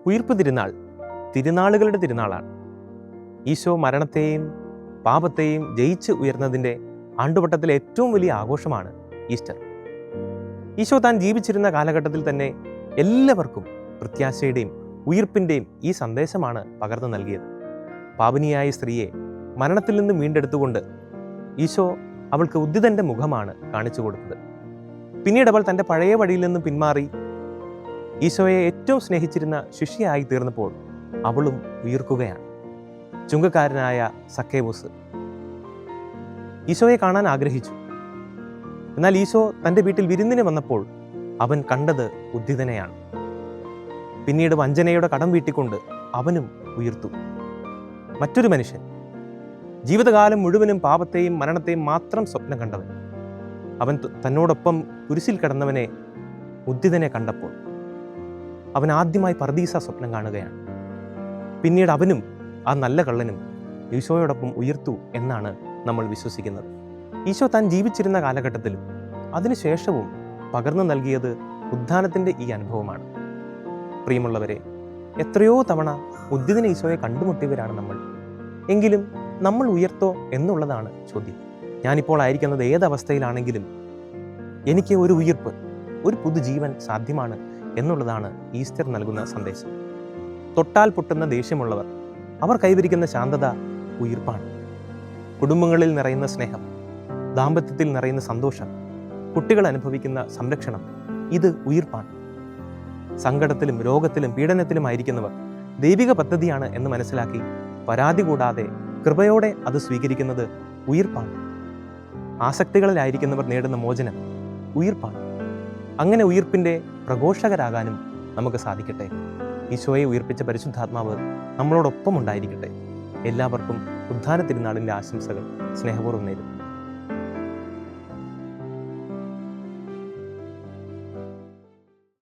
ഉയിർപ്പ് തിരുനാൾ തിരുനാളുകളുടെ തിരുനാളാണ്. ഈശോ മരണത്തെയും പാപത്തെയും ജയിച്ച് ഉയർന്നതിൻ്റെ ആണ്ടുവട്ടത്തിലെ ഏറ്റവും വലിയ ആഘോഷമാണ് ഈസ്റ്റർ. ഈശോ താൻ ജീവിച്ചിരുന്ന കാലഘട്ടത്തിൽ തന്നെ എല്ലാവർക്കും പ്രത്യാശയുടെയും ഉയിർപ്പിൻ്റെയും ഈ സന്ദേശമാണ് പകർന്നു നൽകിയത്. പാപിനിയായ സ്ത്രീയെ മരണത്തിൽ നിന്ന് വീണ്ടെടുത്തുകൊണ്ട് ഈശോ അവൾക്ക് ഉദ്ധിതൻ്റെ മുഖമാണ് കാണിച്ചു കൊടുത്തത്. പിന്നീട് അവൾ തൻ്റെ പഴയ വഴിയിൽ നിന്നും പിന്മാറി ഈശോയെ ഏറ്റവും സ്നേഹിച്ചിരുന്ന ശിഷ്യയായി തീർന്നപ്പോൾ അവളും ഉയിർക്കുകയാണ്. ചുങ്കക്കാരനായ സക്കേവൂസ് ഈശോയെ കാണാൻ ആഗ്രഹിച്ചു. എന്നാൽ ഈശോ തൻ്റെ വീട്ടിൽ വിരുന്നിന് വന്നപ്പോൾ അവൻ കണ്ടത് ഉദ്ധിതനെയാണ്. പിന്നീട് വഞ്ചനയുടെ കടം വീട്ടിക്കൊണ്ട് അവനും ഉയർത്തു. മറ്റൊരു മനുഷ്യൻ, ജീവിതകാലം മുഴുവനും പാപത്തെയും മരണത്തെയും മാത്രം സ്വപ്നം കണ്ടവൻ, അവൻ തന്നോടൊപ്പം കുരിശിൽ കിടന്നവനെ ഉദ്ധിതനെ കണ്ടപ്പോൾ അവൻ ആദ്യമായി പർദീസ സ്വപ്നം കാണുകയാണ്. പിന്നീട് അവനും ആ നല്ല കള്ളനും ഈശോയോടൊപ്പം ഉയർത്തു എന്നാണ് നമ്മൾ വിശ്വസിക്കുന്നത്. ഈശോ താൻ ജീവിച്ചിരുന്ന കാലഘട്ടത്തിലും അതിനുശേഷവും പകർന്നു നൽകിയത് ഉദ്ധാനത്തിൻ്റെ ഈ അനുഭവമാണ്. പ്രിയമുള്ളവരെ, എത്രയോ തവണ ഉദ്ധിതനെ ഈശോയെ കണ്ടുമുട്ടിയവരാണ് നമ്മൾ. എങ്കിലും നമ്മൾ ഉയർത്തോ എന്നുള്ളതാണ് ചോദ്യം. ഞാനിപ്പോൾ ആയിരിക്കുന്നത് ഏതവസ്ഥയിലാണെങ്കിലും എനിക്ക് ഒരു ഉയിർപ്പ്, ഒരു പുതുജീവൻ സാധ്യമാണ് എന്നുള്ളതാണ് ഈസ്റ്റർ നൽകുന്ന സന്ദേശം. തൊട്ടാൽ പൊട്ടുന്ന ദേഷ്യമുള്ളവർ, അവർ കൈവരിക്കുന്ന ശാന്തത ഉയിർപ്പാണ്. കുടുംബങ്ങളിൽ നിറയുന്ന സ്നേഹം, ദാമ്പത്യത്തിൽ നിറയുന്ന സന്തോഷം, കുട്ടികൾ അനുഭവിക്കുന്ന സംരക്ഷണം, ഇത് ഉയിർപ്പാണ്. സങ്കടത്തിലും രോഗത്തിലും പീഡനത്തിലുമായിരിക്കുന്നവർ ദൈവിക പദ്ധതിയാണ് എന്ന് മനസ്സിലാക്കി പരാതി കൂടാതെ കൃപയോടെ അത് സ്വീകരിക്കുന്നത് ഉയിർപ്പാണ്. ആസക്തികളിലായിരിക്കുന്നവർ നേടുന്ന മോചനം ഉയിർപ്പാണ്. അങ്ങനെ ഉയിർപ്പിൻ്റെ പ്രഘോഷകരാകാനും നമുക്ക് സാധിക്കട്ടെ. ഈശോയെ ഉയിർപ്പിച്ച പരിശുദ്ധാത്മാവ് നമ്മളോടൊപ്പം ഉണ്ടായിരിക്കട്ടെ. എല്ലാവർക്കും ഉദ്ധാന തിരുനാളിൻ്റെ ആശംസകൾ സ്നേഹപൂർവ്വം നേരുന്നു.